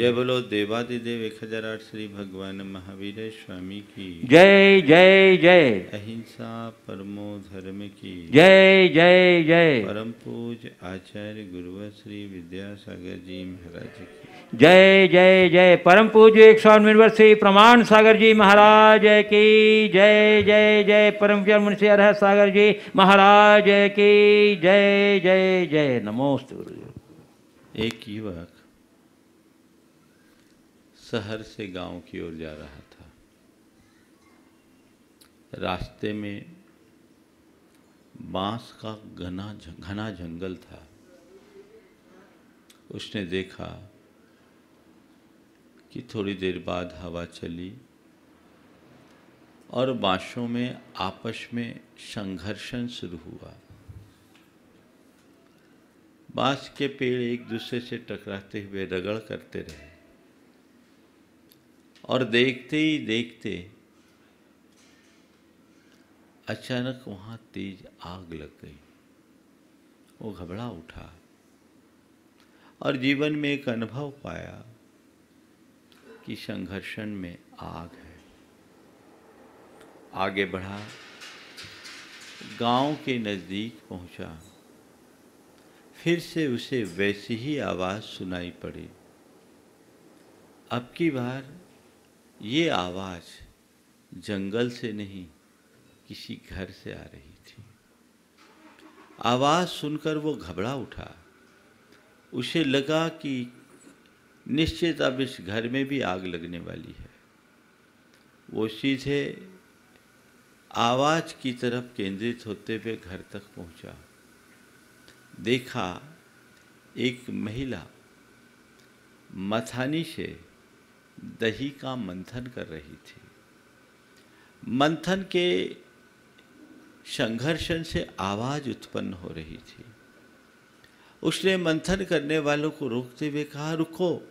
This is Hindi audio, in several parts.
जय बोलो देवादिदेव 1008 श्री भगवान महावीर स्वामी की जय जय जय। अहिंसा परमो धर्म की जय जय जय। परम पूज्य आचार्य गुरुवर श्री विद्यासागर जी महाराज की जय जय जय। परम पूज्य 198 श्री प्रमाण सागर जी महाराज की जय जय जय। परम पूज्य मुंशी अरहत सागर जी महाराज की जय जय जय। नमोस्तु गुरुदेव। एक युवक शहर से गांव की ओर जा रहा था। रास्ते में बांस का घना जंगल था। उसने देखा कि थोड़ी देर बाद हवा चली और बांसों में आपस में संघर्षण शुरू हुआ। बांस के पेड़ एक दूसरे से टकराते हुए रगड़ करते रहे और देखते ही देखते अचानक वहां तेज आग लग गई। वो घबरा उठा और जीवन में एक अनुभव पाया कि संघर्षण में आग है। आगे बढ़ा, गांव के नजदीक पहुंचा। फिर से उसे वैसी ही आवाज सुनाई पड़ी। अब की बार ये आवाज जंगल से नहीं, किसी घर से आ रही थी। आवाज सुनकर वो घबरा उठा। उसे लगा कि निश्चित अब इस घर में भी आग लगने वाली है। वो सीधे आवाज की तरफ केंद्रित होते हुए घर तक पहुंचा। देखा एक महिला मथानी से दही का मंथन कर रही थी। मंथन के संघर्षण से आवाज उत्पन्न हो रही थी। उसने मंथन करने वालों को रोकते हुए कहा, रुको,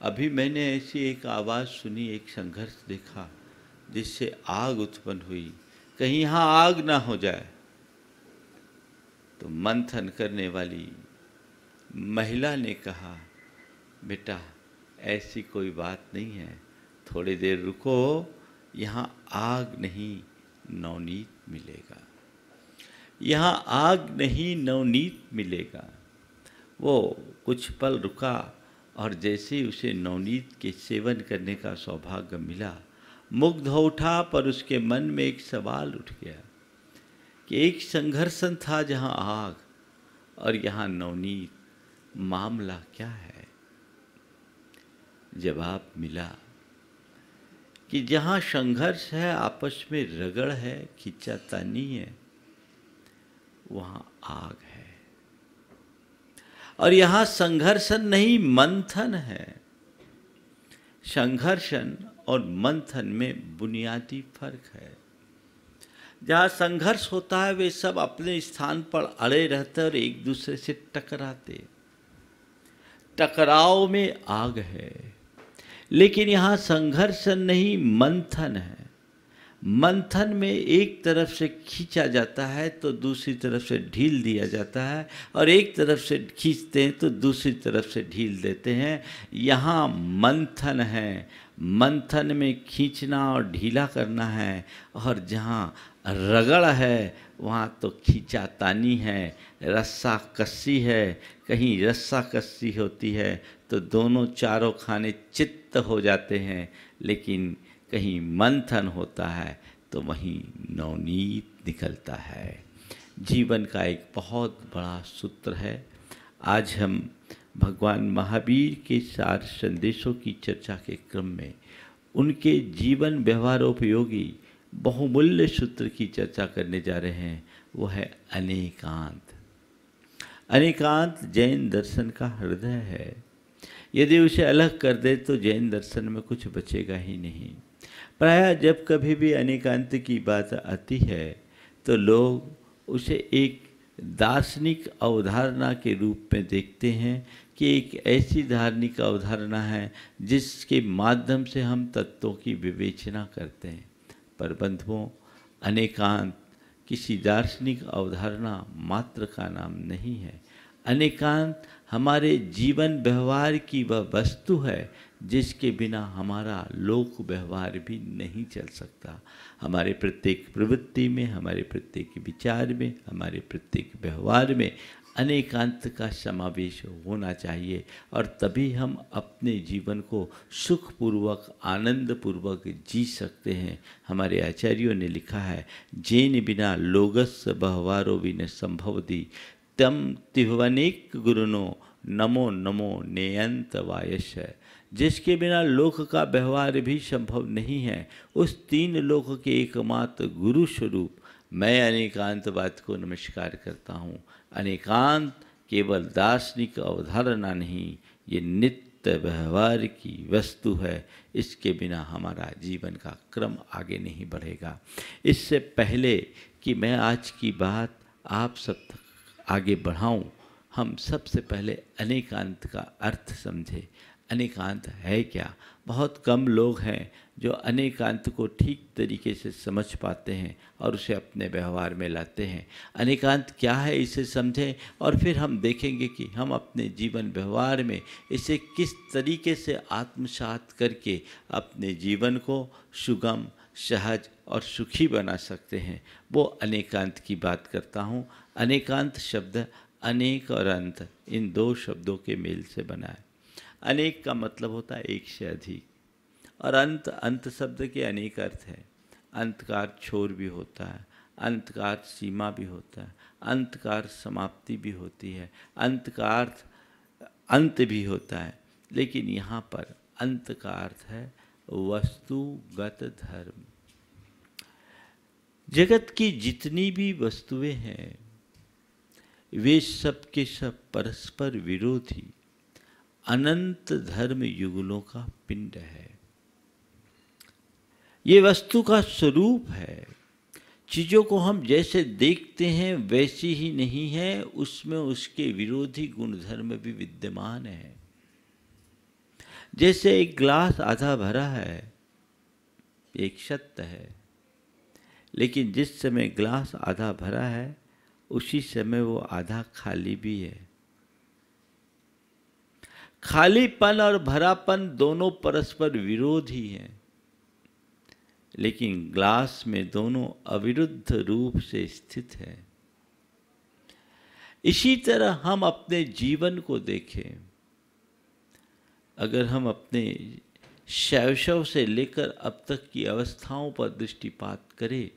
अभी मैंने ऐसी एक आवाज सुनी, एक संघर्ष देखा जिससे आग उत्पन्न हुई, कहीं यहाँ आग ना हो जाए। तो मंथन करने वाली महिला ने कहा, बेटा ऐसी कोई बात नहीं है, थोड़ी देर रुको, यहाँ आग नहीं नवनीत मिलेगा, यहाँ आग नहीं नवनीत मिलेगा। वो कुछ पल रुका और जैसे ही उसे नवनीत के सेवन करने का सौभाग्य मिला, मुग्ध हो उठा। पर उसके मन में एक सवाल उठ गया कि एक संघर्षण था जहाँ आग और यहाँ नवनीत, मामला क्या है? जवाब मिला कि जहाँ संघर्ष है, आपस में रगड़ है, खींचातानी है, वहाँ आग है। और यहाँ संघर्षण नहीं, मंथन है। संघर्षण और मंथन में बुनियादी फर्क है। जहाँ संघर्ष होता है वे सब अपने स्थान पर अड़े रहते और एक दूसरे से टकराते। टकराव में आग है। लेकिन यहाँ संघर्षण नहीं, मंथन है। मंथन में एक तरफ से खींचा जाता है तो दूसरी तरफ से ढील दिया जाता है, और एक तरफ से खींचते हैं तो दूसरी तरफ से ढील देते हैं। यहाँ मंथन है। मंथन में खींचना और ढीला करना है, और जहाँ रगड़ है वहाँ तो खींचातानी है, रस्सा कस्सी है। कहीं रस्सा कस्सी होती है तो दोनों चारों खाने चित्त हो जाते हैं, लेकिन कहीं मंथन होता है तो वहीं नवनीत निकलता है। जीवन का एक बहुत बड़ा सूत्र है। आज हम भगवान महावीर के सार संदेशों की चर्चा के क्रम में उनके जीवन व्यवहारोपयोगी बहुमूल्य सूत्र की चर्चा करने जा रहे हैं। वो है अनेकांत। अनेकांत जैन दर्शन का हृदय है। यदि उसे अलग कर दे तो जैन दर्शन में कुछ बचेगा ही नहीं। प्रायः जब कभी भी अनेकांत की बात आती है तो लोग उसे एक दार्शनिक अवधारणा के रूप में देखते हैं कि एक ऐसी धार्मिक अवधारणा है जिसके माध्यम से हम तत्वों की विवेचना करते हैं। पर बंधुओं, अनेकांत किसी दार्शनिक अवधारणा मात्र का नाम नहीं है। अनेकांत हमारे जीवन व्यवहार की वह वस्तु है जिसके बिना हमारा लोक व्यवहार भी नहीं चल सकता। हमारे प्रत्येक प्रवृत्ति में, हमारे प्रत्येक विचार में, हमारे प्रत्येक व्यवहार में अनेकांत का समावेश होना चाहिए और तभी हम अपने जीवन को सुखपूर्वक, आनंदपूर्वक जी सकते हैं। हमारे आचार्यों ने लिखा है, जेन बिना लोगस बहवारो बिन संभवती तम तिह्वनेक गुरुनो नमो नमो नेयंत वायश। जिसके बिना लोक का व्यवहार भी संभव नहीं है, उस तीन लोक के एकमात्र गुरु स्वरूप मैं अनेकांतवाद को नमस्कार करता हूँ। अनेकांत केवल दार्शनिक अवधारणा नहीं, ये नित्य व्यवहार की वस्तु है। इसके बिना हमारा जीवन का क्रम आगे नहीं बढ़ेगा। इससे पहले कि मैं आज की बात आप सब तक आगे बढ़ाऊं, हम सबसे पहले अनेकांत का अर्थ समझें। अनेकांत है क्या? बहुत कम लोग हैं जो अनेकांत को ठीक तरीके से समझ पाते हैं और उसे अपने व्यवहार में लाते हैं। अनेकांत क्या है, इसे समझें और फिर हम देखेंगे कि हम अपने जीवन व्यवहार में इसे किस तरीके से आत्मसात करके अपने जीवन को सुगम, सहज और सुखी बना सकते हैं। वो अनेकांत की बात करता हूँ। अनेकांत शब्द अनेक और अंत, इन दो शब्दों के मेल से बना है। अनेक का मतलब होता है एक से अधिक, और अंत, अंत शब्द के अनेक अर्थ है। अंत का अर्थ छोर भी होता है, अंत का अर्थ सीमा भी होता है, अंत का अर्थ समाप्ति भी होती है, अंत का अर्थ अंत भी होता है। लेकिन यहाँ पर अंत का अर्थ है वस्तुगत धर्म। जगत की जितनी भी वस्तुएं हैं वे सब के सब परस्पर विरोधी अनंत धर्म युगलों का पिंड है। ये वस्तु का स्वरूप है। चीज़ों को हम जैसे देखते हैं वैसी ही नहीं है, उसमें उसके विरोधी गुणधर्म भी विद्यमान है। जैसे एक ग्लास आधा भरा है, एक सत्य है, लेकिन जिस समय ग्लास आधा भरा है उसी समय वो आधा खाली भी है। खालीपन और भरापन दोनों परस्पर विरोधी हैं, लेकिन ग्लास में दोनों अविरुद्ध रूप से स्थित है। इसी तरह हम अपने जीवन को देखें। अगर हम अपने शैशव से लेकर अब तक की अवस्थाओं पर दृष्टिपात करें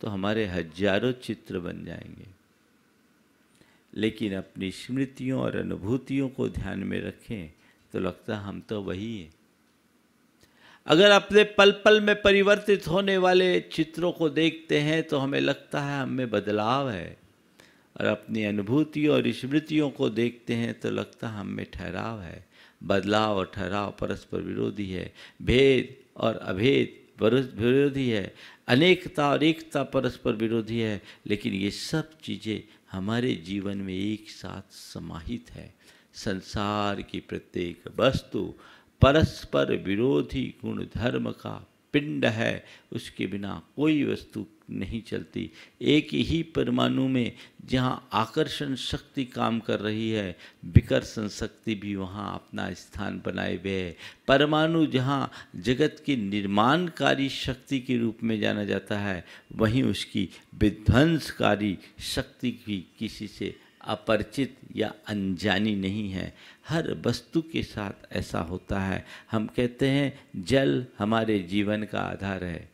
तो हमारे हजारों चित्र बन जाएंगे, लेकिन अपनी स्मृतियों और अनुभूतियों को ध्यान में रखें तो लगता है हम तो वही हैं। अगर अपने पल पल में परिवर्तित होने वाले चित्रों को देखते हैं तो हमें लगता है हम में बदलाव है, और अपनी अनुभूतियों और स्मृतियों को देखते हैं तो लगता है हम में ठहराव है। बदलाव और ठहराव परस्पर विरोधी है। भेद और अभेद विरोधी है। अनेकता और एकता परस्पर विरोधी है। लेकिन ये सब चीज़ें हमारे जीवन में एक साथ समाहित है। संसार की प्रत्येक वस्तु परस्पर विरोधी गुण धर्म का पिंड है। उसके बिना कोई वस्तु नहीं चलती। एक ही परमाणु में जहाँ आकर्षण शक्ति काम कर रही है, विकर्षण शक्ति भी वहाँ अपना स्थान बनाए हुए है। परमाणु जहाँ जगत की निर्माणकारी शक्ति के रूप में जाना जाता है, वहीं उसकी विध्वंसकारी शक्ति भी किसी से अपरिचित या अनजानी नहीं है। हर वस्तु के साथ ऐसा होता है। हम कहते हैं जल हमारे जीवन का आधार है,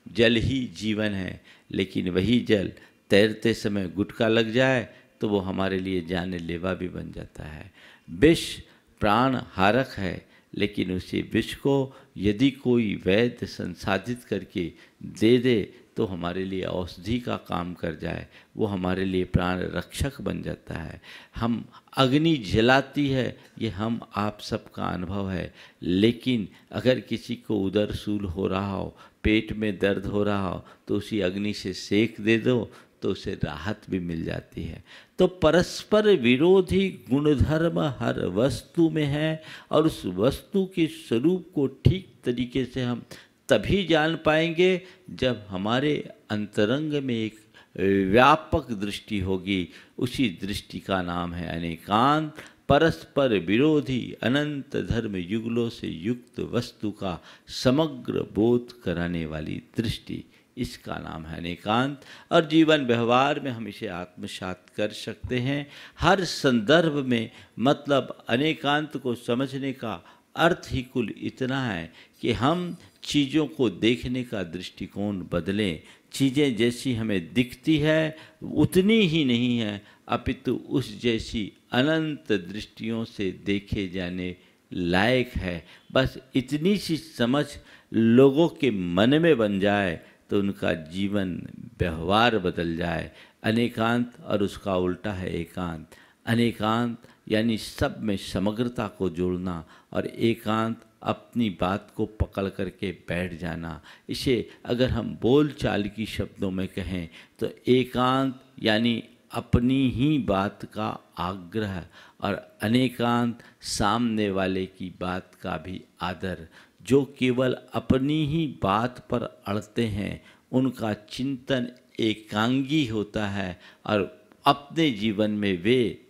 जल ही जीवन है, लेकिन वही जल तैरते समय गुटका लग जाए तो वो हमारे लिए जानलेवा भी बन जाता है। विष प्राण हारक है, लेकिन उसी विष को यदि कोई वैद्य संसाधित करके दे दे तो हमारे लिए औषधि का काम कर जाए, वो हमारे लिए प्राण रक्षक बन जाता है। हम अग्नि जलाती है, ये हम आप सबका अनुभव है। लेकिन अगर किसी को उदर शूल हो रहा हो, पेट में दर्द हो रहा हो, तो उसी अग्नि से सेक दे दो तो उसे राहत भी मिल जाती है। तो परस्पर विरोधी गुणधर्म हर वस्तु में है, और उस वस्तु के स्वरूप को ठीक तरीके से हम तभी जान पाएंगे जब हमारे अंतरंग में एक व्यापक दृष्टि होगी, उसी दृष्टि का नाम है अनेकांत। परस्पर विरोधी अनंत धर्म युगलों से युक्त वस्तु का समग्र बोध कराने वाली दृष्टि, इसका नाम है अनेकांत। और जीवन व्यवहार में हम इसे आत्मसात कर सकते हैं हर संदर्भ में। मतलब अनेकांत को समझने का अर्थ ही कुल इतना है कि हम चीज़ों को देखने का दृष्टिकोण बदलें। चीज़ें जैसी हमें दिखती है उतनी ही नहीं है, अपितु उस जैसी अनंत दृष्टियों से देखे जाने लायक है। बस इतनी सी समझ लोगों के मन में बन जाए तो उनका जीवन व्यवहार बदल जाए। अनेकांत और उसका उल्टा है एकांत। अनेकांत यानी सब में समग्रता को जोड़ना, और एकांत अपनी बात को पकड़ करके बैठ जाना। इसे अगर हम बोल चाल की शब्दों में कहें तो एकांत यानी अपनी ही बात का आग्रह, और अनेकांत सामने वाले की बात का भी आदर। जो केवल अपनी ही बात पर अड़ते हैं उनका चिंतन एकांगी होता है, और अपने जीवन में वे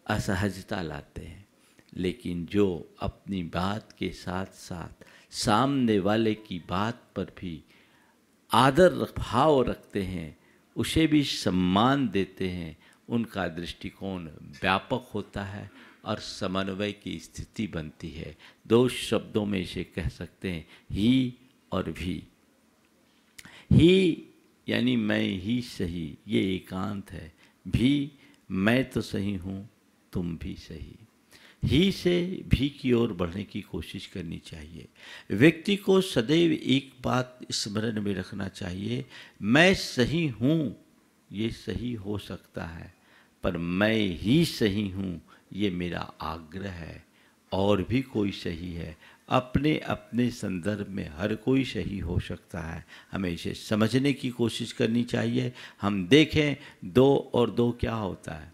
असहजता लाते हैं। लेकिन जो अपनी बात के साथ साथ सामने वाले की बात पर भी आदर भाव रखते हैं, उसे भी सम्मान देते हैं, उनका दृष्टिकोण व्यापक होता है और समन्वय की स्थिति बनती है। दो शब्दों में इसे कह सकते हैं ही और भी। ही यानी मैं ही सही, ये एकांत है। भी मैं तो सही हूँ, तुम भी सही। ही से भी की ओर बढ़ने की कोशिश करनी चाहिए। व्यक्ति को सदैव एक बात स्मरण में रखना चाहिए, मैं सही हूँ ये सही हो सकता है, पर मैं ही सही हूँ ये मेरा आग्रह है। और भी कोई सही है, अपने अपने संदर्भ में हर कोई सही हो सकता है। हमें इसे समझने की कोशिश करनी चाहिए। हम देखें 2 और 2 क्या होता है।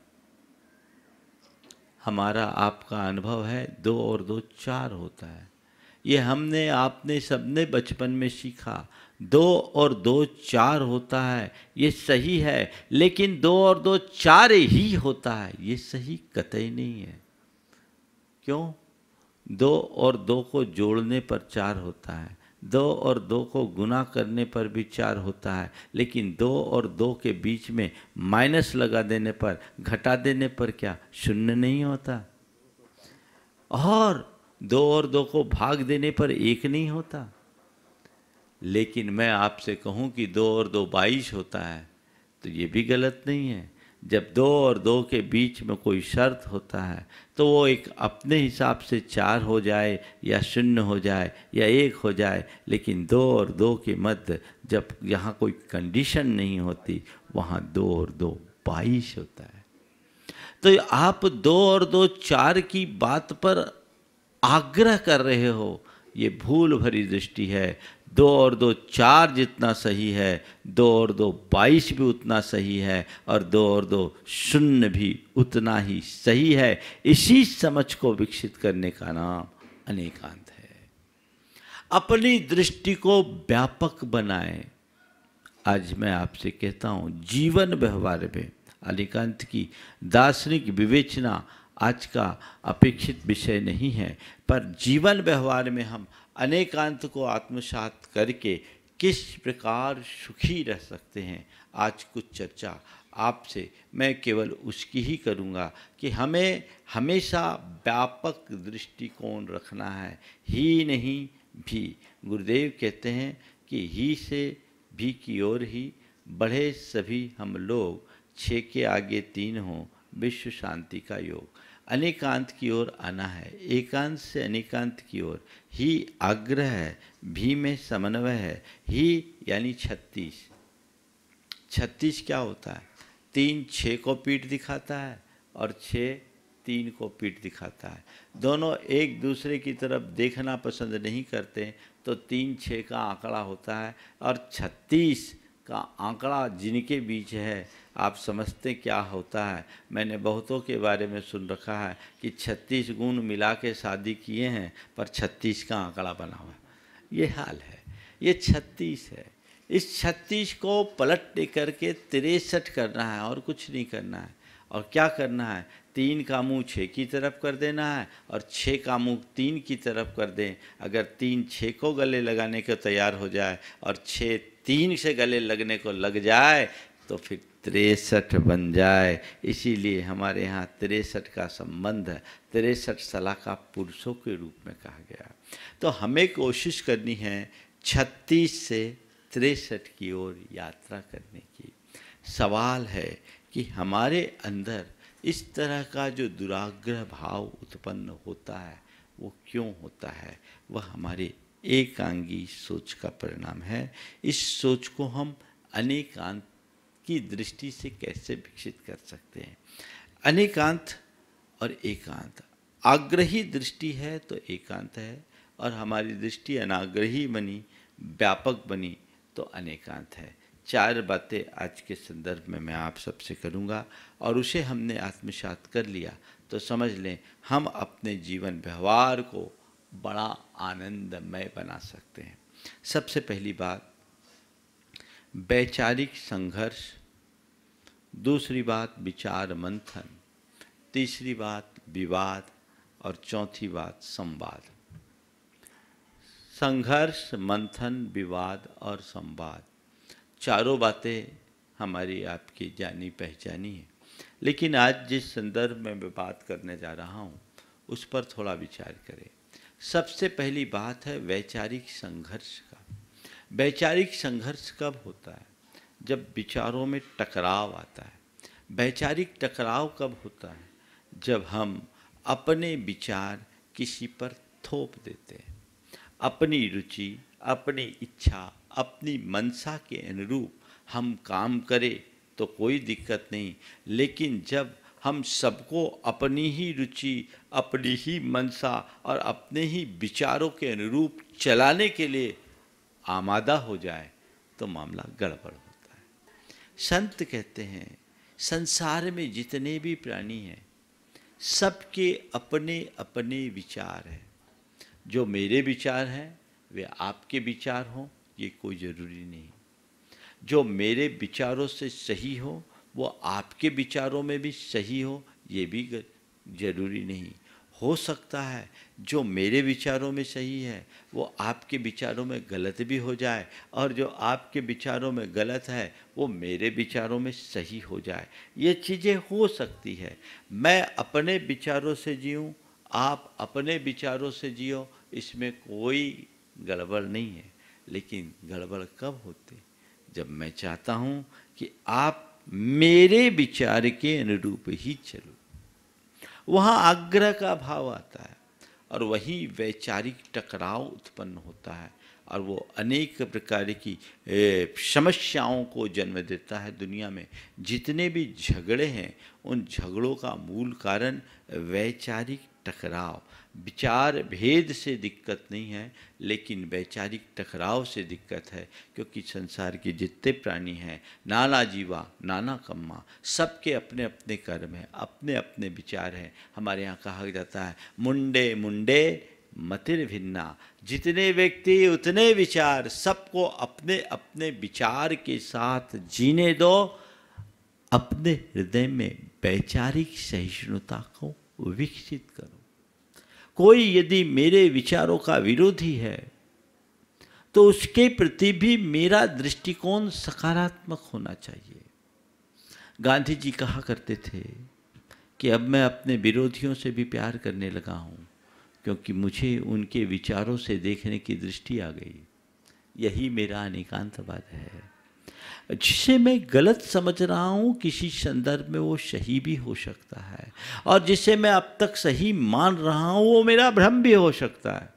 हमारा आपका अनुभव है 2 और 2 4 होता है। ये हमने आपने सबने बचपन में सीखा। 2 और 2 4 होता है, ये सही है। लेकिन 2 और 2 4 ही होता है, ये सही कतई नहीं है। क्यों? 2 और 2 को जोड़ने पर 4 होता है, 2 और 2 को गुना करने पर भी 4 होता है, लेकिन 2 और 2 के बीच में माइनस लगा देने पर, घटा देने पर क्या शून्य नहीं होता? और 2 और 2 को भाग देने पर 1 नहीं होता। लेकिन मैं आपसे कहूं कि 2 और 2 22 होता है, तो ये भी गलत नहीं है। जब 2 और 2 के बीच में कोई शर्त होता है तो वो एक अपने हिसाब से 4 हो जाए या 0 हो जाए या 1 हो जाए, लेकिन 2 और 2 के मध्य जब यहाँ कोई कंडीशन नहीं होती, वहाँ 2 और 2 22 होता है। तो आप 2 और 2 4 की बात पर आग्रह कर रहे हो, ये भूल भरी दृष्टि है। 2 और 2 4 जितना सही है, 2 और 2 22 भी उतना सही है, और 2 और 2 0 भी उतना ही सही है। इसी समझ को विकसित करने का नाम अनेकांत है। अपनी दृष्टि को व्यापक बनाएं। आज मैं आपसे कहता हूँ, जीवन व्यवहार में अनेकांत की दार्शनिक विवेचना आज का अपेक्षित विषय नहीं है, पर जीवन व्यवहार में हम अनेकांत को आत्मसात करके किस प्रकार सुखी रह सकते हैं, आज कुछ चर्चा आपसे मैं केवल उसकी ही करूँगा कि हमें हमेशा व्यापक दृष्टिकोण रखना है, ही नहीं भी। गुरुदेव कहते हैं कि ही से भी की ओर ही बढ़े सभी हम लोग, 6 के आगे 3 हों विश्व शांति का योग। अनेकांत की ओर आना है, एकांत से अनेकांत की ओर। ही आग्रह है, भी में समन्वय है। ही यानी 36। 36 क्या होता है? 3 6 को पीठ दिखाता है और 6 3 को पीठ दिखाता है। दोनों एक दूसरे की तरफ देखना पसंद नहीं करते, तो 3 6 का आंकड़ा होता है, और 36 का आंकड़ा जिनके बीच है, आप समझते क्या होता है? मैंने बहुतों के बारे में सुन रखा है कि 36 गुण मिला के शादी किए हैं, पर 36 का आंकड़ा बना हुआ है। ये हाल है, ये 36 है। इस 36 को पलट करके 63 करना है और कुछ नहीं करना है। और क्या करना है, 3 का मुंह 6 की तरफ कर देना है और 6 का मुंह 3 की तरफ कर दें। अगर 3 6 को गले लगाने को तैयार हो जाए और 6 3 से गले लगने को लग जाए तो फिर 63 बन जाए। इसीलिए हमारे यहाँ 63 का संबंध है, 63 सलाका पुरुषों के रूप में कहा गया। तो हमें कोशिश करनी है 36 से 63 की ओर यात्रा करने की। सवाल है कि हमारे अंदर इस तरह का जो दुराग्रह भाव उत्पन्न होता है वो क्यों होता है? वह हमारे एकांगी सोच का परिणाम है। इस सोच को हम अनेकांत की दृष्टि से कैसे विकसित कर सकते हैं? अनेकांत और एकांत, आग्रही दृष्टि है तो एकांत है, और हमारी दृष्टि अनाग्रही बनी, व्यापक बनी तो अनेकांत है। 4 बातें आज के संदर्भ में मैं आप सबसे करूँगा, और उसे हमने आत्मसात कर लिया तो समझ लें हम अपने जीवन व्यवहार को बड़ा आनंदमय बना सकते हैं। सबसे पहली बात वैचारिक संघर्ष, दूसरी बात विचार मंथन, तीसरी बात विवाद, और चौथी बात संवाद। संघर्ष, मंथन, विवाद और संवाद, चारों बातें हमारी आपकी जानी पहचानी है। लेकिन आज जिस संदर्भ में मैं बात करने जा रहा हूँ उस पर थोड़ा विचार करें। सबसे पहली बात है वैचारिक संघर्ष का। वैचारिक संघर्ष कब होता है? जब विचारों में टकराव आता है। वैचारिक टकराव कब होता है? जब हम अपने विचार किसी पर थोप देते हैं। अपनी रुचि, अपनी इच्छा, अपनी मनसा के अनुरूप हम काम करें तो कोई दिक्कत नहीं, लेकिन जब हम सबको अपनी ही रुचि, अपनी ही मनसा और अपने ही विचारों के अनुरूप चलाने के लिए आमादा हो जाए तो मामला गड़बड़ होता है। संत कहते हैं संसार में जितने भी प्राणी हैं सबके अपने अपने विचार हैं। जो मेरे विचार हैं वे आपके विचार हों ये कोई ज़रूरी नहीं। जो मेरे विचारों से सही हो वो आपके विचारों में भी सही हो ये भी ज़रूरी नहीं। हो सकता है जो मेरे विचारों में सही है वो आपके विचारों में गलत भी हो जाए, और जो आपके विचारों में गलत है वो मेरे विचारों में सही हो जाए। ये चीज़ें हो सकती है। मैं अपने विचारों से जीऊँ, आप अपने विचारों से जियो, इसमें कोई गड़बड़ नहीं है। लेकिन गड़बड़ कब होती? जब मैं चाहता हूँ कि आप मेरे विचार के अनुरूप ही चलो, वहाँ आग्रह का भाव आता है और वही वैचारिक टकराव उत्पन्न होता है, और वो अनेक प्रकार की समस्याओं को जन्म देता है। दुनिया में जितने भी झगड़े हैं उन झगड़ों का मूल कारण वैचारिक टकराव, विचार भेद से दिक्कत नहीं है लेकिन वैचारिक टकराव से दिक्कत है। क्योंकि संसार के जितने प्राणी हैं, नाना जीवा नाना कम्मा, सबके अपने अपने कर्म हैं, अपने अपने विचार हैं। हमारे यहाँ कहा जाता है मुंडे मुंडे मतिर भिन्ना, जितने व्यक्ति उतने विचार, सबको अपने अपने विचार के साथ जीने दो। अपने हृदय में वैचारिक सहिष्णुता को विकसित करो। कोई यदि मेरे विचारों का विरोधी है तो उसके प्रति भी मेरा दृष्टिकोण सकारात्मक होना चाहिए। गांधी जी कहा करते थे कि अब मैं अपने विरोधियों से भी प्यार करने लगा हूँ क्योंकि मुझे उनके विचारों से देखने की दृष्टि आ गई। यही मेरा अनेकांतवाद है। जिसे मैं गलत समझ रहा हूँ किसी संदर्भ में वो सही भी हो सकता है, और जिसे मैं अब तक सही मान रहा हूँ वो मेरा भ्रम भी हो सकता है।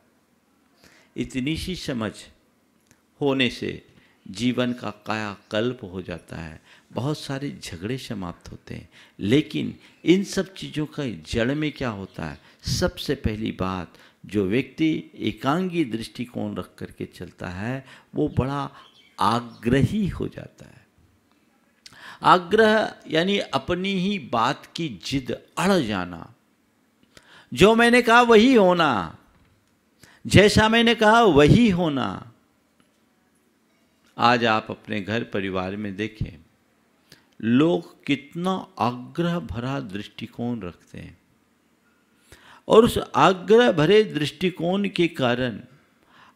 इतनी सी समझ होने से जीवन का कायाकल्प हो जाता है, बहुत सारे झगड़े समाप्त होते हैं। लेकिन इन सब चीज़ों का जड़ में क्या होता है? सबसे पहली बात, जो व्यक्ति एकांगी दृष्टिकोण रख करके चलता है वो बड़ा आग्रही हो जाता है। आग्रह यानी अपनी ही बात की जिद, अड़ जाना। जो मैंने कहा वही होना, जैसा मैंने कहा वही होना। आज आप अपने घर परिवार में देखें, लोग कितना आग्रह भरा दृष्टिकोण रखते हैं और उस आग्रह भरे दृष्टिकोण के कारण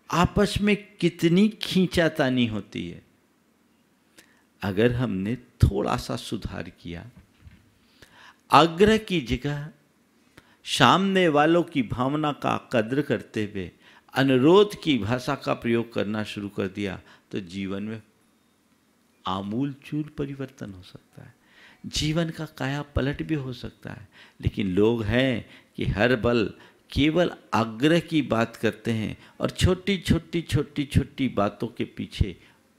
आपस में कितनी खींचातानी होती है। अगर हमने थोड़ा सा सुधार किया, आग्रह की जगह सामने वालों की भावना का कद्र करते हुए अनुरोध की भाषा का प्रयोग करना शुरू कर दिया, तो जीवन में आमूल चूल परिवर्तन हो सकता है, जीवन का काया पलट भी हो सकता है। लेकिन लोग हैं कि हर बल केवल आग्रह की बात करते हैं और छोटी छोटी बातों के पीछे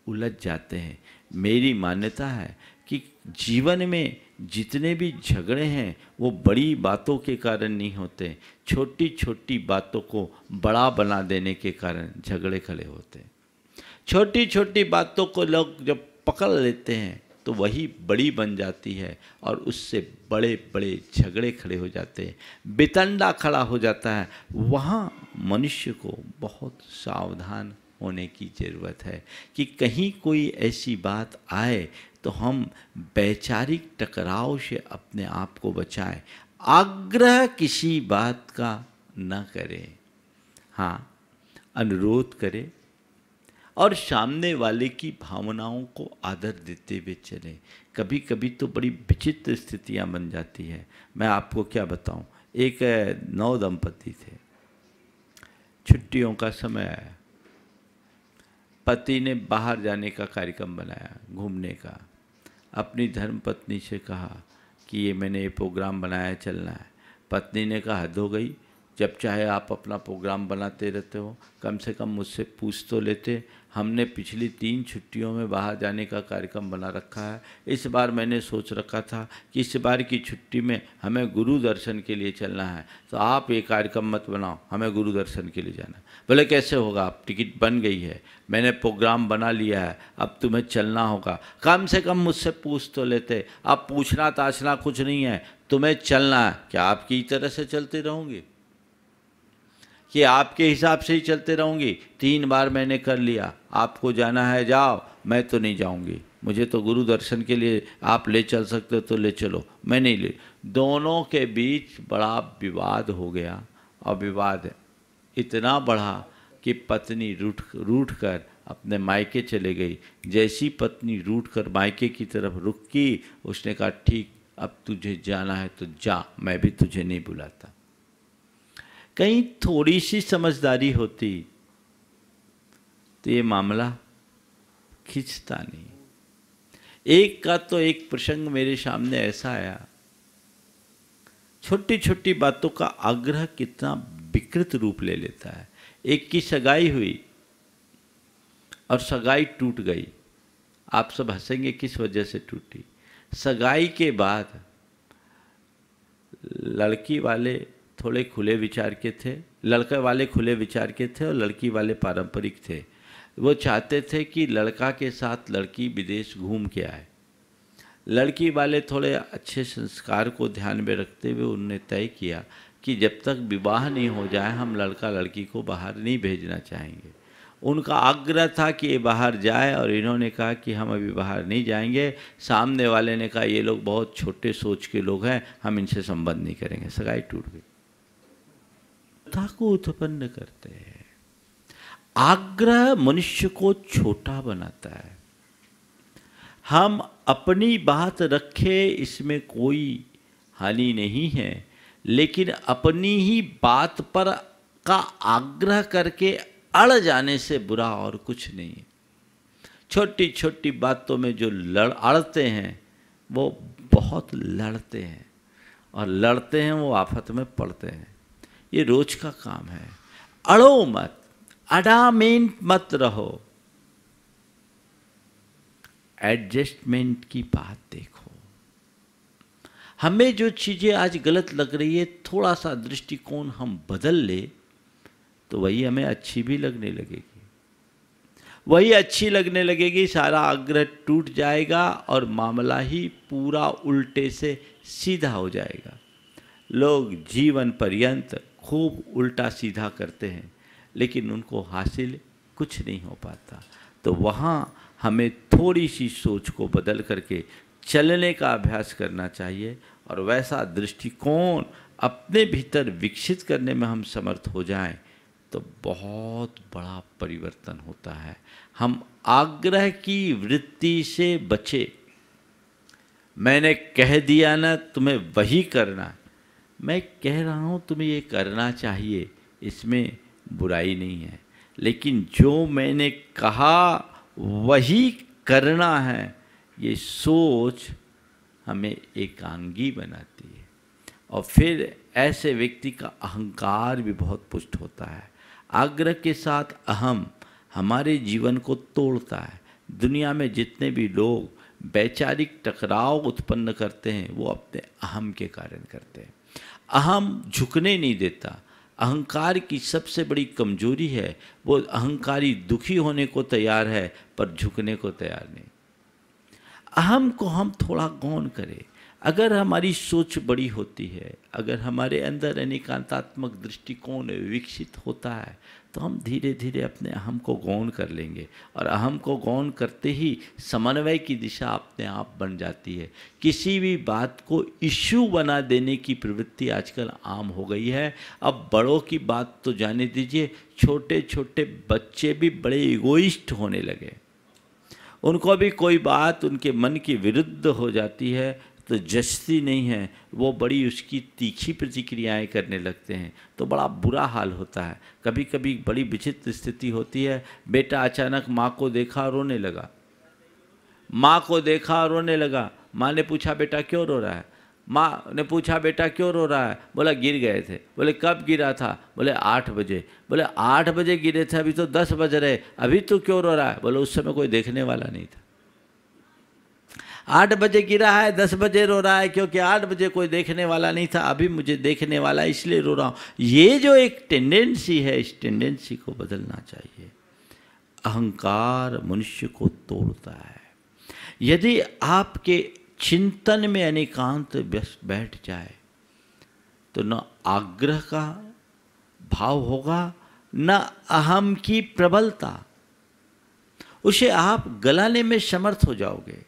उलझ जाते हैं। मेरी मान्यता है कि जीवन में जितने भी झगड़े हैं वो बड़ी बातों के कारण नहीं होते, छोटी छोटी बातों को बड़ा बना देने के कारण झगड़े खड़े होते हैं। छोटी छोटी बातों को लोग जब पकड़ लेते हैं तो वही बड़ी बन जाती है और उससे बड़े बड़े झगड़े खड़े हो जाते हैं, बितंडा खड़ा हो जाता है। वहाँ मनुष्य को बहुत सावधान होने की ज़रूरत है कि कहीं कोई ऐसी बात आए तो हम वैचारिक टकराव से अपने आप को बचाएं, आग्रह किसी बात का न करें। हाँ, अनुरोध करें और सामने वाले की भावनाओं को आदर देते हुए चलें। कभी कभी तो बड़ी विचित्र स्थितियां बन जाती हैं। मैं आपको क्या बताऊं, एक नव दंपति थे, छुट्टियों का समय आया, पति ने बाहर जाने का कार्यक्रम बनाया, घूमने का। अपनी धर्मपत्नी से कहा कि ये मैंने ये प्रोग्राम बनाया है, चलना है। पत्नी ने कहा हद हो गई, जब चाहे आप अपना प्रोग्राम बनाते रहते हो, कम से कम मुझसे पूछ तो लेते। हमने पिछली 3 छुट्टियों में बाहर जाने का कार्यक्रम बना रखा है। इस बार मैंने सोच रखा था कि इस बार की छुट्टी में हमें गुरु दर्शन के लिए चलना है, तो आप ये कार्यक्रम मत बनाओ, हमें गुरु दर्शन के लिए जाना है। बोले कैसे होगा, आप टिकट बन गई है, मैंने प्रोग्राम बना लिया है, अब तुम्हें चलना होगा। कम से कम मुझसे पूछ तो लेते। अब पूछना ताछना कुछ नहीं है, तुम्हें चलना है। क्या आपकी तरह से चलते रहूँगी कि आपके हिसाब से ही चलते रहूँगी? 3 बार मैंने कर लिया, आपको जाना है जाओ, मैं तो नहीं जाऊँगी। मुझे तो गुरु दर्शन के लिए आप ले चल सकते हो तो ले चलो, मैं नहीं ले। दोनों के बीच बड़ा विवाद हो गया और विवाद इतना बढ़ा कि पत्नी रूठ कर अपने मायके चले गई। जैसी पत्नी रूठ कर मायके की तरफ रुकी, उसने कहा ठीक, अब तुझे जाना है तो जा, मैं भी तुझे नहीं बुलाता। कहीं थोड़ी सी समझदारी होती तो ये मामला खिंचता नहीं। एक का तो एक प्रसंग मेरे सामने ऐसा आया, छोटी छोटी बातों का आग्रह कितना विकृत रूप ले लेता है। एक की सगाई हुई और सगाई टूट गई। आप सब हंसेंगे किस वजह से टूटी। सगाई के बाद लड़की वाले थोड़े खुले विचार के थे, लड़के वाले खुले विचार के थे और लड़की वाले पारंपरिक थे। वो चाहते थे कि लड़का के साथ लड़की विदेश घूम के आए। लड़की वाले थोड़े अच्छे संस्कार को ध्यान में रखते हुए उन्होंने तय किया कि जब तक विवाह नहीं हो जाए हम लड़का लड़की को बाहर नहीं भेजना चाहेंगे। उनका आग्रह था कि ये बाहर जाए और इन्होंने कहा कि हम अभी बाहर नहीं जाएंगे। सामने वाले ने कहा ये लोग बहुत छोटे सोच के लोग हैं, हम इनसे संबंध नहीं करेंगे। सगाई टूट गई। को उत्पन्न करते हैं। आग्रह मनुष्य को छोटा बनाता है। हम अपनी बात रखें, इसमें कोई हानि नहीं है, लेकिन अपनी ही बात पर का आग्रह करके अड़ जाने से बुरा और कुछ नहीं। छोटी छोटी बातों में जो अड़ते हैं वो बहुत लड़ते हैं, और लड़ते हैं वो आफत में पड़ते हैं। ये रोज का काम है। अड़ो मत, अडामेंट मत रहो, एडजस्टमेंट की बात देखो। हमें जो चीज़ें आज गलत लग रही है, थोड़ा सा दृष्टिकोण हम बदल ले तो वही हमें अच्छी भी लगने लगेगी, वही अच्छी लगने लगेगी। सारा आग्रह टूट जाएगा और मामला ही पूरा उल्टे से सीधा हो जाएगा। लोग जीवन पर्यंत खूब उल्टा सीधा करते हैं, लेकिन उनको हासिल कुछ नहीं हो पाता। तो वहाँ हमें थोड़ी सी सोच को बदल करके चलने का अभ्यास करना चाहिए और वैसा दृष्टिकोण अपने भीतर विकसित करने में हम समर्थ हो जाएं तो बहुत बड़ा परिवर्तन होता है। हम आग्रह की वृत्ति से बचे। मैंने कह दिया ना तुम्हें वही करना, मैं कह रहा हूँ तुम्हें ये करना चाहिए, इसमें बुराई नहीं है, लेकिन जो मैंने कहा वही करना है, ये सोच हमें एकांगी बनाती है। और फिर ऐसे व्यक्ति का अहंकार भी बहुत पुष्ट होता है। आग्रह के साथ अहम हमारे जीवन को तोड़ता है। दुनिया में जितने भी लोग वैचारिक टकराव उत्पन्न करते हैं वो अपने अहम के कारण करते हैं। अहम झुकने नहीं देता। अहंकार की सबसे बड़ी कमजोरी है, वो अहंकारी दुखी होने को तैयार है पर झुकने को तैयार नहीं। अहम को हम थोड़ा गौण करें। अगर हमारी सोच बड़ी होती है, अगर हमारे अंदर अनेकांतात्मक दृष्टिकोण विकसित होता है तो हम धीरे धीरे अपने अहम को गौण कर लेंगे और अहम को गौण करते ही समन्वय की दिशा अपने आप बन जाती है। किसी भी बात को इश्यू बना देने की प्रवृत्ति आजकल आम हो गई है। अब बड़ों की बात तो जाने दीजिए, छोटे छोटे बच्चे भी बड़े इगोइस्ट होने लगे। उनको भी कोई बात उनके मन के विरुद्ध हो जाती है तो जचती नहीं है, वो बड़ी उसकी तीखी प्रतिक्रियाएं करने लगते हैं, तो बड़ा बुरा हाल होता है। कभी कभी बड़ी विचित्र स्थिति होती है। बेटा अचानक माँ को देखा रोने लगा, माँ को देखा रोने लगा। माँ ने पूछा बेटा क्यों रो रहा है? माँ ने पूछा बेटा क्यों रो रहा है? बोला गिर गए थे। बोले कब गिरा था? बोले 8 बजे। बोले 8 बजे गिरे थे, अभी तो 10 बज रहे, अभी तो क्यों रो रहा है? बोले उस समय कोई देखने वाला नहीं था। 8 बजे गिरा है, 10 बजे रो रहा है क्योंकि 8 बजे कोई देखने वाला नहीं था, अभी मुझे देखने वाला है इसलिए रो रहा हूँ। ये जो एक टेंडेंसी है, इस टेंडेंसी को बदलना चाहिए। अहंकार मनुष्य को तोड़ता है। यदि आपके चिंतन में अनेकांत बैठ जाए तो न आग्रह का भाव होगा, न अहम की प्रबलता, उसे आप गलाने में समर्थ हो जाओगे।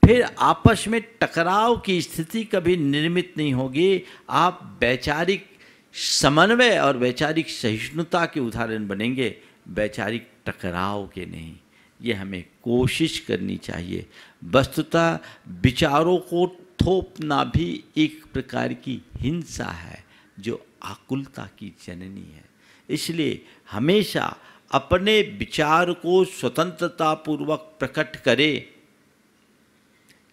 फिर आपस में टकराव की स्थिति कभी निर्मित नहीं होगी। आप वैचारिक समन्वय और वैचारिक सहिष्णुता के उदाहरण बनेंगे, वैचारिक टकराव के नहीं। ये हमें कोशिश करनी चाहिए। वस्तुतः विचारों को थोपना भी एक प्रकार की हिंसा है जो आकुलता की जननी है। इसलिए हमेशा अपने विचार को स्वतंत्रता पूर्वक प्रकट करें,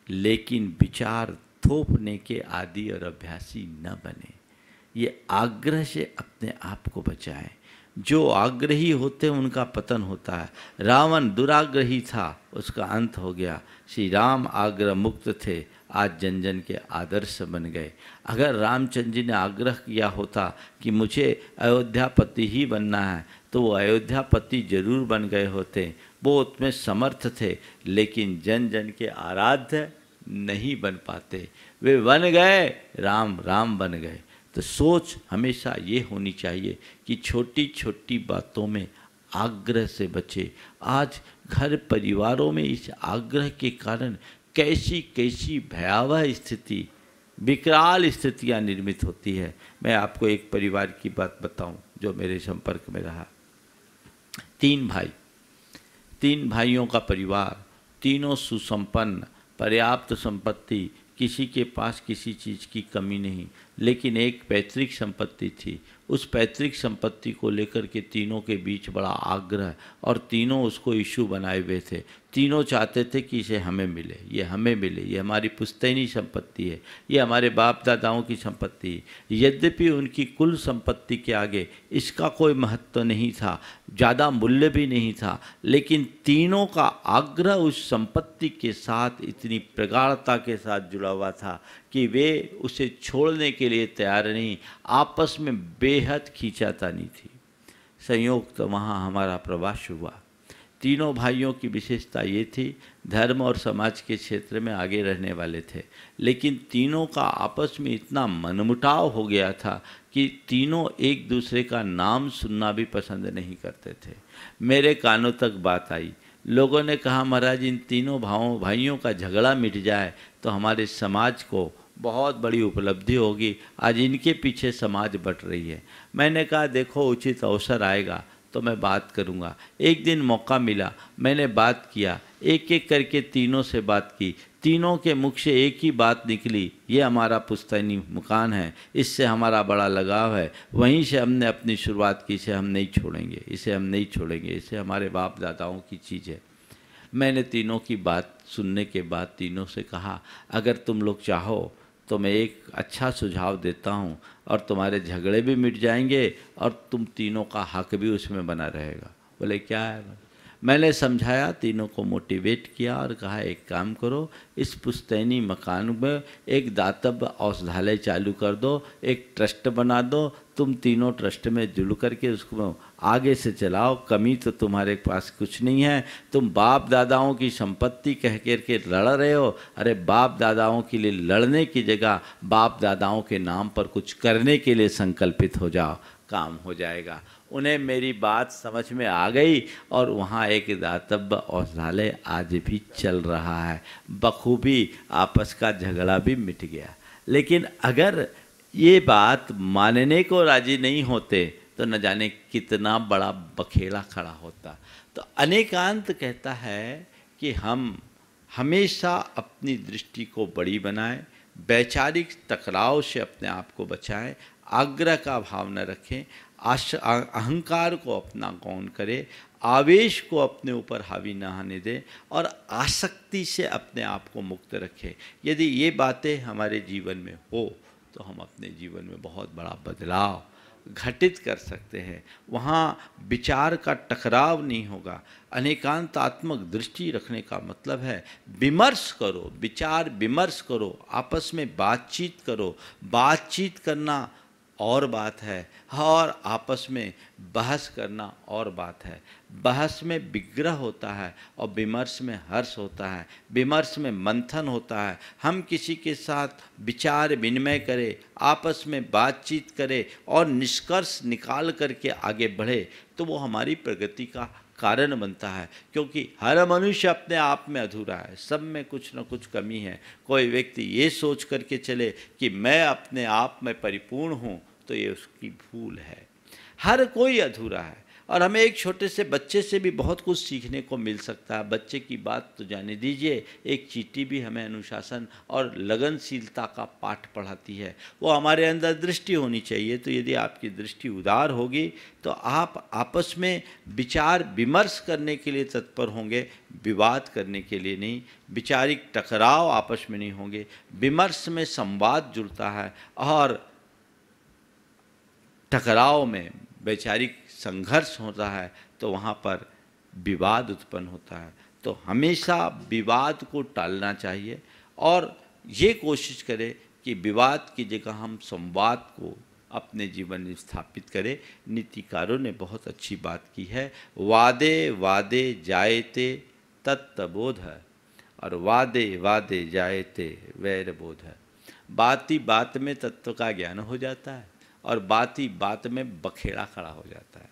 लेकिन विचार थोपने के आदी और अभ्यासी न बने। ये आग्रह से अपने आप को बचाएं। जो आग्रही होते हैं उनका पतन होता है। रावण दुराग्रही था, उसका अंत हो गया। श्री राम आग्रह मुक्त थे, आज जन जन के आदर्श बन गए। अगर रामचंद्र जी ने आग्रह किया होता कि मुझे अयोध्यापति ही बनना है तो वो अयोध्यापति जरूर बन गए होते, वो उसमें समर्थ थे, लेकिन जन जन के आराध्य नहीं बन पाते। वे बन गए राम, राम बन गए। तो सोच हमेशा ये होनी चाहिए कि छोटी छोटी बातों में आग्रह से बचे। आज घर परिवारों में इस आग्रह के कारण कैसी कैसी भयावह स्थिति, विकराल स्थितियाँ निर्मित होती है। मैं आपको एक परिवार की बात बताऊं जो मेरे संपर्क में रहा। 3 भाई, 3 भाइयों का परिवार, तीनों सुसंपन्न, पर्याप्त संपत्ति, किसी के पास किसी चीज़ की कमी नहीं, लेकिन एक पैतृक संपत्ति थी। उस पैतृक संपत्ति को लेकर के तीनों के बीच बड़ा आग्रह, और तीनों उसको इशू बनाए हुए थे। तीनों चाहते थे कि इसे हमें मिले, ये हमें मिले, ये हमारी पुश्तैनी संपत्ति है, ये हमारे बाप दादाओं की संपत्ति है। यद्यपि उनकी कुल संपत्ति के आगे इसका कोई महत्व नहीं था, ज़्यादा मूल्य भी नहीं था, लेकिन तीनों का आग्रह उस संपत्ति के साथ इतनी प्रगाढ़ता के साथ जुड़ा हुआ था कि वे उसे छोड़ने के लिए तैयार नहीं। आपस में बेहद खींचातानी थी। संयोग तो वहाँ हमारा प्रवास हुआ। तीनों भाइयों की विशेषता ये थी, धर्म और समाज के क्षेत्र में आगे रहने वाले थे, लेकिन तीनों का आपस में इतना मनमुटाव हो गया था कि तीनों एक दूसरे का नाम सुनना भी पसंद नहीं करते थे। मेरे कानों तक बात आई, लोगों ने कहा महाराज इन तीनों भाइयों का झगड़ा मिट जाए तो हमारे समाज को बहुत बड़ी उपलब्धि होगी। आज इनके पीछे समाज बट रही है। मैंने कहा देखो उचित अवसर आएगा तो मैं बात करूंगा। एक दिन मौका मिला, मैंने बात किया, एक एक करके तीनों से बात की। तीनों के मुख से एक ही बात निकली, ये हमारा पुश्तैनी मकान है, इससे हमारा बड़ा लगाव है, वहीं से हमने अपनी शुरुआत की, इसे हम नहीं छोड़ेंगे, इसे हम नहीं छोड़ेंगे, इसे हमारे बाप दादाओं की चीज़ है। मैंने तीनों की बात सुनने के बाद तीनों से कहा अगर तुम लोग चाहो तो मैं एक अच्छा सुझाव देता हूँ और तुम्हारे झगड़े भी मिट जाएंगे और तुम तीनों का हक भी उसमें बना रहेगा। बोले क्या है? मैंने समझाया, तीनों को मोटिवेट किया और कहा एक काम करो, इस पुश्तैनी मकान में एक दातव्य औषधालय चालू कर दो, एक ट्रस्ट बना दो, तुम तीनों ट्रस्ट में जुड़ करके उसको आगे से चलाओ। कमी तो तुम्हारे पास कुछ नहीं है, तुम बाप दादाओं की संपत्ति कह करके लड़ रहे हो। अरे बाप दादाओं के लिए लड़ने की जगह बाप दादाओं के नाम पर कुछ करने के लिए संकल्पित हो जाओ, काम हो जाएगा। उन्हें मेरी बात समझ में आ गई और वहाँ एक दातव्य औषधालय आज भी चल रहा है, बखूबी आपस का झगड़ा भी मिट गया। लेकिन अगर ये बात मानने को राजी नहीं होते तो न जाने कितना बड़ा बखेड़ा खड़ा होता। तो अनेकांत कहता है कि हम हमेशा अपनी दृष्टि को बड़ी बनाएं, वैचारिक टकराव से अपने आप को बचाएं, आग्रह का भाव न रखें, अहंकार को अपना गौण करें, आवेश को अपने ऊपर हावी न आने दें और आसक्ति से अपने आप को मुक्त रखें। यदि ये बातें हमारे जीवन में हो तो हम अपने जीवन में बहुत बड़ा बदलाव घटित कर सकते हैं। वहाँ विचार का टकराव नहीं होगा। अनेकांतात्मक दृष्टि रखने का मतलब है विमर्श करो, विचार विमर्श करो, आपस में बातचीत करो। बातचीत करना और बात है और आपस में बहस करना और बात है। बहस में विग्रह होता है और विमर्श में हर्ष होता है, विमर्श में मंथन होता है। हम किसी के साथ विचार विनिमय करें, आपस में बातचीत करें और निष्कर्ष निकाल करके आगे बढ़े तो वो हमारी प्रगति का कारण बनता है। क्योंकि हर मनुष्य अपने आप में अधूरा है, सब में कुछ न कुछ कमी है। कोई व्यक्ति ये सोच करके चले कि मैं अपने आप में परिपूर्ण हूँ तो ये उसकी भूल है। हर कोई अधूरा है और हमें एक छोटे से बच्चे से भी बहुत कुछ सीखने को मिल सकता है। बच्चे की बात तो जाने दीजिए, एक चींटी भी हमें अनुशासन और लगनशीलता का पाठ पढ़ाती है। वो हमारे अंदर दृष्टि होनी चाहिए। तो यदि आपकी दृष्टि उदार होगी तो आप आपस में विचार विमर्श करने के लिए तत्पर होंगे, विवाद करने के लिए नहीं। विचारिक टकराव आपस में नहीं होंगे, विमर्श में संवाद जुड़ता है और टकराव में वैचारिक संघर्ष होता है तो वहाँ पर विवाद उत्पन्न होता है। तो हमेशा विवाद को टालना चाहिए और ये कोशिश करें कि विवाद की जगह हम संवाद को अपने जीवन में स्थापित करें। नीतिकारों ने बहुत अच्छी बात की है, वादे वादे जायते तत्तबोध है और वादे वादे जायते वैर बोध है। बात ही बात में तत्व का ज्ञान हो जाता है और बात ही बात में बखेड़ा खड़ा हो जाता है।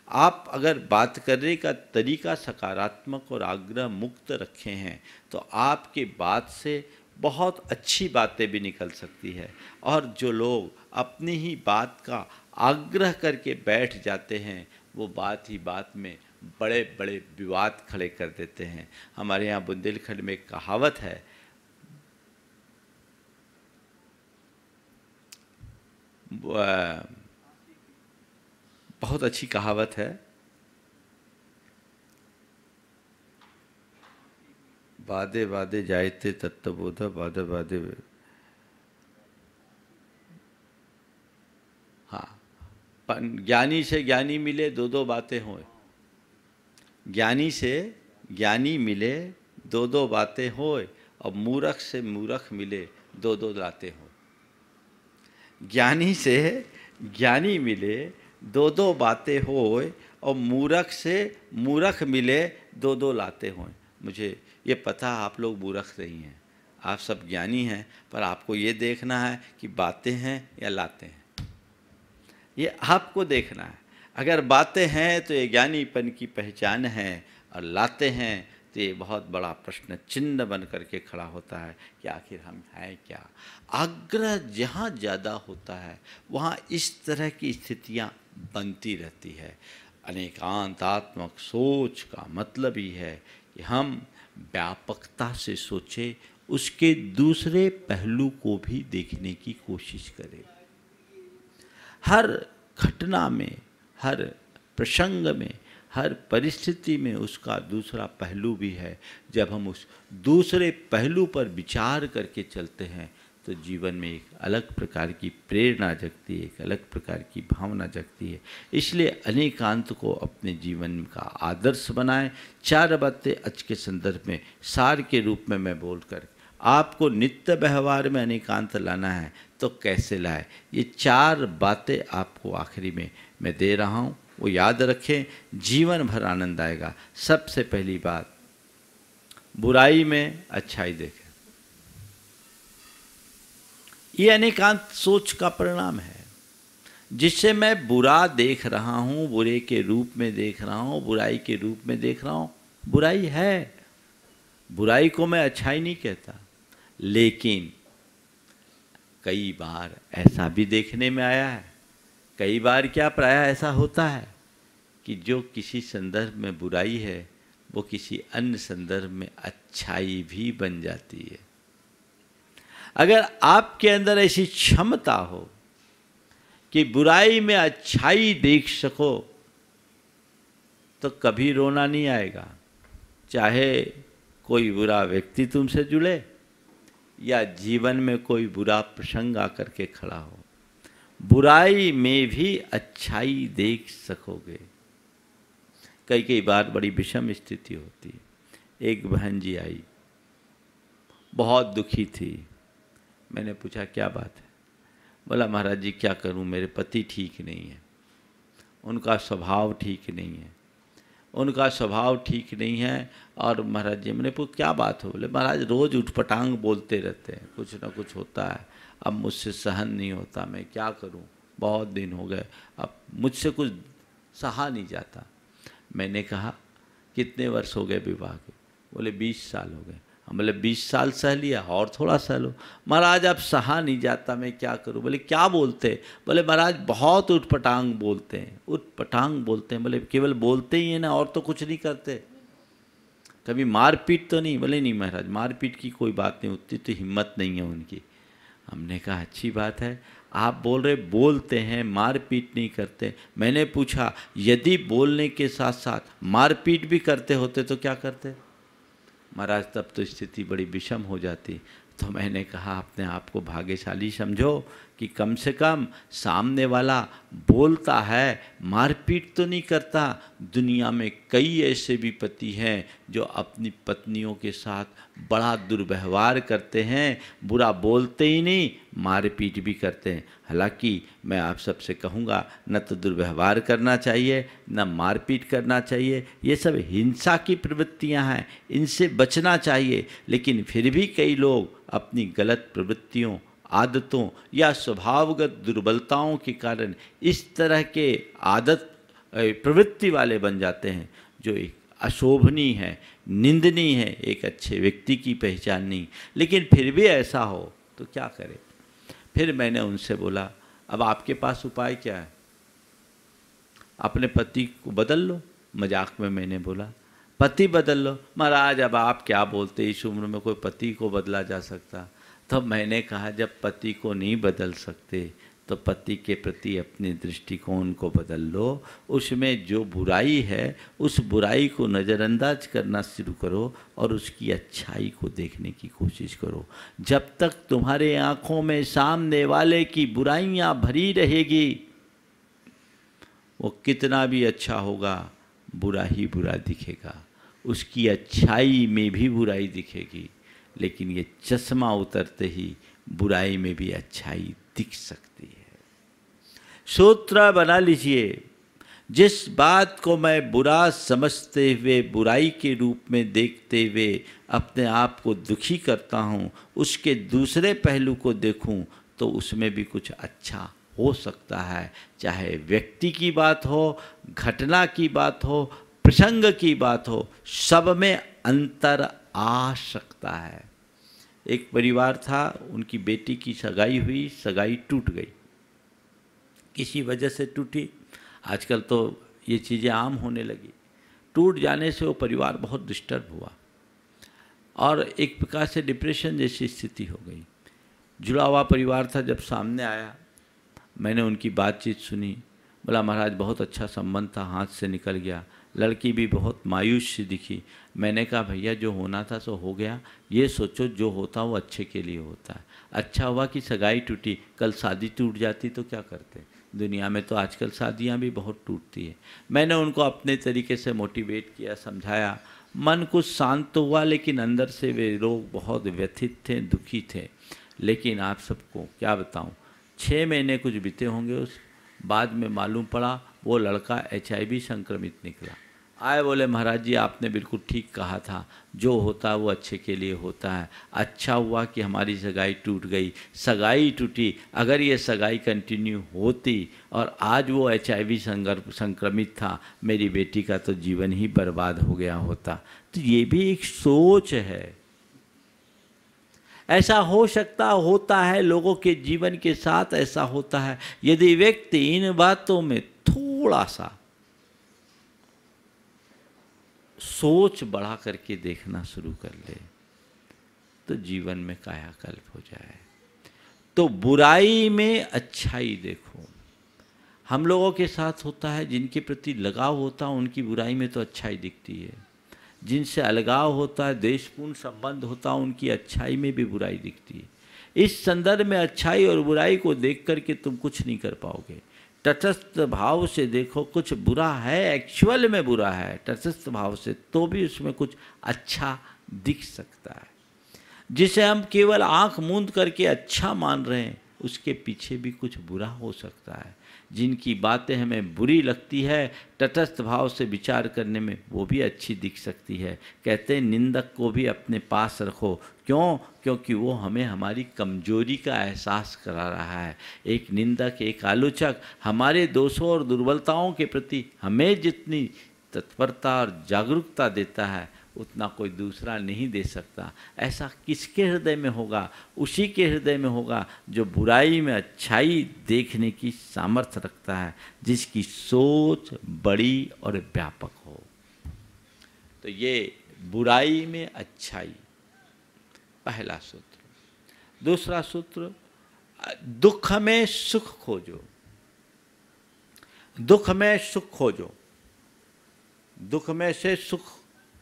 आप अगर बात करने का तरीका सकारात्मक और आग्रह मुक्त रखे हैं तो आपके बात से बहुत अच्छी बातें भी निकल सकती है। और जो लोग अपनी ही बात का आग्रह करके बैठ जाते हैं वो बात ही बात में बड़े बड़े विवाद खड़े कर देते हैं। हमारे यहाँ बुंदेलखंड में एक कहावत है, बहुत अच्छी कहावत है, वादे वादे जायते तत्वबोध वादे वादे। हाँ, ज्ञानी से ज्ञानी मिले दो दो बातें हों, ज्ञानी से ज्ञानी मिले दो दो बातें होए और मूर्ख से मूर्ख मिले दो दो लातें हों। ज्ञानी से ज्ञानी मिले दो दो बातें होए और मूर्ख से मूर्ख मिले दो दो लातें हों। मुझे ये पता आप लोग मूर्ख नहीं हैं, आप सब ज्ञानी हैं, पर आपको ये देखना है कि बातें हैं या लातें हैं, ये आपको देखना है। अगर बातें हैं तो ये ज्ञानीपन की पहचान है और लाते हैं तो ये बहुत बड़ा प्रश्न चिन्ह बन करके खड़ा होता है कि आखिर हम हैं क्या। आग्रह जहाँ ज़्यादा होता है वहाँ इस तरह की स्थितियाँ बनती रहती है। अनेकांतात्मक सोच का मतलब ही है कि हम व्यापकता से सोचें, उसके दूसरे पहलू को भी देखने की कोशिश करें। हर घटना में, हर प्रसंग में, हर परिस्थिति में उसका दूसरा पहलू भी है। जब हम उस दूसरे पहलू पर विचार करके चलते हैं तो जीवन में एक अलग प्रकार की प्रेरणा जगती है, एक अलग प्रकार की भावना जगती है। इसलिए अनेकांत को अपने जीवन का आदर्श बनाएं। 4 बातें आज के संदर्भ में सार के रूप में मैं बोलकर, आपको नित्य व्यवहार में अनेकांत लाना है तो कैसे लाए, ये 4 बातें आपको आखिरी में मैं दे रहा हूँ, वो याद रखें, जीवन भर आनंद आएगा। सबसे पहली बात, बुराई में अच्छाई देखें। ये अनेकांत सोच का परिणाम है। जिससे मैं बुरा देख रहा हूँ, बुरे के रूप में देख रहा हूँ, बुराई के रूप में देख रहा हूँ, बुराई है, बुराई को मैं अच्छाई नहीं कहता। लेकिन कई बार ऐसा भी देखने में आया है, कई बार क्या प्रायः ऐसा होता है कि जो किसी संदर्भ में बुराई है वो किसी अन्य संदर्भ में अच्छाई भी बन जाती है। अगर आपके अंदर ऐसी क्षमता हो कि बुराई में अच्छाई देख सको तो कभी रोना नहीं आएगा। चाहे कोई बुरा व्यक्ति तुमसे जुड़े या जीवन में कोई बुरा प्रसंग आकर के खड़ा हो, बुराई में भी अच्छाई देख सकोगे। कई बार बड़ी विषम स्थिति होती है। एक बहन जी आई, बहुत दुखी थी। मैंने पूछा क्या बात है? बोला महाराज जी क्या करूं, मेरे पति ठीक नहीं है, उनका स्वभाव ठीक नहीं है, उनका स्वभाव ठीक नहीं है। और महाराज जी, मैंने पूछा क्या बात हो? बोले महाराज रोज़ उठपटांग बोलते रहते हैं, कुछ ना कुछ होता है, अब मुझसे सहन नहीं होता, मैं क्या करूं, बहुत दिन हो गए, अब मुझसे कुछ सहा नहीं जाता। मैंने कहा कितने वर्ष हो गए विवाह के? बोले 20 साल हो गए। हम बोले 20 साल सह लिया, और थोड़ा सह लो। महाराज अब सहा नहीं जाता, मैं क्या करूं? बोले क्या बोलते? बोले महाराज बहुत उठपटांग बोलते हैं, उठपटांग बोलते हैं। बोले केवल बोलते ही हैं ना, और तो कुछ नहीं करते? कभी मारपीट तो नहीं? बोले नहीं महाराज, मारपीट की कोई बात नहीं, उतनी तो हिम्मत नहीं है उनकी। हमने कहा अच्छी बात है, आप बोल रहे बोलते हैं, मारपीट नहीं करते। मैंने पूछा यदि बोलने के साथ साथ मारपीट भी करते होते तो क्या करते? महाराज तब तो स्थिति बड़ी विषम हो जाती। तो मैंने कहा अपने आप को भाग्यशाली समझो कि कम से कम सामने वाला बोलता है, मारपीट तो नहीं करता। दुनिया में कई ऐसे भी पति हैं जो अपनी पत्नियों के साथ बड़ा दुर्व्यवहार करते हैं, बुरा बोलते ही नहीं, मारपीट भी करते हैं। हालांकि मैं आप सबसे कहूँगा न तो दुर्व्यवहार करना चाहिए, न मारपीट करना चाहिए, ये सब हिंसा की प्रवृत्तियाँ हैं, इनसे बचना चाहिए। लेकिन फिर भी कई लोग अपनी गलत प्रवृत्तियों, आदतों या स्वभावगत दुर्बलताओं के कारण इस तरह के आदत प्रवृत्ति वाले बन जाते हैं जो एक अशोभनीय है, निंदनीय है, एक अच्छे व्यक्ति की पहचान नहीं। लेकिन फिर भी ऐसा हो तो क्या करें? फिर मैंने उनसे बोला अब आपके पास उपाय क्या है? अपने पति को बदल लो। मजाक में मैंने बोला पति बदल लो। महाराज अब आप क्या बोलते, इस उम्र में कोई पति को बदला जा सकता? तब मैंने कहा जब पति को नहीं बदल सकते तो पति के प्रति अपने दृष्टिकोण को बदल लो। उसमें जो बुराई है उस बुराई को नज़रअंदाज करना शुरू करो और उसकी अच्छाई को देखने की कोशिश करो। जब तक तुम्हारे आँखों में सामने वाले की बुराइयाँ भरी रहेगी, वो कितना भी अच्छा होगा बुरा ही बुरा दिखेगा, उसकी अच्छाई में भी बुराई दिखेगी। लेकिन ये चश्मा उतरते ही बुराई में भी अच्छाई दिख सकती है। सूत्र बना लीजिए, जिस बात को मैं बुरा समझते हुए, बुराई के रूप में देखते हुए अपने आप को दुखी करता हूँ, उसके दूसरे पहलू को देखूँ तो उसमें भी कुछ अच्छा हो सकता है। चाहे व्यक्ति की बात हो, घटना की बात हो, प्रसंग की बात हो, सब में अंतर आ सकता है। एक परिवार था, उनकी बेटी की सगाई हुई, सगाई टूट गई, किसी वजह से टूटी। आजकल तो ये चीज़ें आम होने लगी। टूट जाने से वो परिवार बहुत डिस्टर्ब हुआ और एक प्रकार से डिप्रेशन जैसी स्थिति हो गई। जुड़ा हुआ परिवार था, जब सामने आया, मैंने उनकी बातचीत सुनी। बोला महाराज बहुत अच्छा संबंध था, हाथ से निकल गया। लड़की भी बहुत मायूस सी दिखी। मैंने कहा भैया जो होना था सो हो गया, ये सोचो जो होता वो अच्छे के लिए होता है। अच्छा हुआ कि सगाई टूटी, कल शादी टूट जाती तो क्या करते। दुनिया में तो आजकल शादियां भी बहुत टूटती है। मैंने उनको अपने तरीके से मोटिवेट किया, समझाया। मन कुछ शांत तो हुआ, लेकिन अंदर से वे लोग बहुत व्यथित थे, दुखी थे। लेकिन आप सबको क्या बताऊं, 6 महीने कुछ बीते होंगे, उस बाद में मालूम पड़ा वो लड़का HIV संक्रमित निकला। आए बोले महाराज जी आपने बिल्कुल ठीक कहा था, जो होता है वो अच्छे के लिए होता है। अच्छा हुआ कि हमारी सगाई टूट गई। सगाई टूटी, अगर ये सगाई कंटिन्यू होती और आज वो HIV संक्रमित था, मेरी बेटी का तो जीवन ही बर्बाद हो गया होता। तो ये भी एक सोच है। ऐसा हो सकता होता है, लोगों के जीवन के साथ ऐसा होता है। यदि व्यक्ति इन बातों में थोड़ा सा सोच बढ़ा करके देखना शुरू कर ले, तो जीवन में कायाकल्प हो जाए। तो बुराई में अच्छाई देखो। हम लोगों के साथ होता है, जिनके प्रति लगाव होता है उनकी बुराई में तो अच्छाई दिखती है। जिनसे अलगाव होता है, देशपूर्ण संबंध होता है, उनकी अच्छाई में भी बुराई दिखती है। इस संदर्भ में अच्छाई और बुराई को देख करके तुम कुछ नहीं कर पाओगे। तटस्थ भाव से देखो, कुछ बुरा है, एक्चुअल में बुरा है, तटस्थ भाव से, तो भी उसमें कुछ अच्छा दिख सकता है। जिसे हम केवल आंख मूंद करके अच्छा मान रहे हैं, उसके पीछे भी कुछ बुरा हो सकता है। जिनकी बातें हमें बुरी लगती है, तटस्थ भाव से विचार करने में वो भी अच्छी दिख सकती है। कहते हैं निंदक को भी अपने पास रखो। क्यों? क्योंकि वो हमें हमारी कमजोरी का एहसास करा रहा है। एक निंदक, एक आलोचक हमारे दोषों और दुर्बलताओं के प्रति हमें जितनी तत्परता और जागरूकता देता है, उतना कोई दूसरा नहीं दे सकता। ऐसा किसके हृदय में होगा? उसी के हृदय में होगा जो बुराई में अच्छाई देखने की सामर्थ्य रखता है, जिसकी सोच बड़ी और व्यापक हो। तो ये बुराई में अच्छाई, पहला सूत्र। दूसरा सूत्र, दुख में सुख खोजो। दुख में सुख खोजो। दुख में से सुख,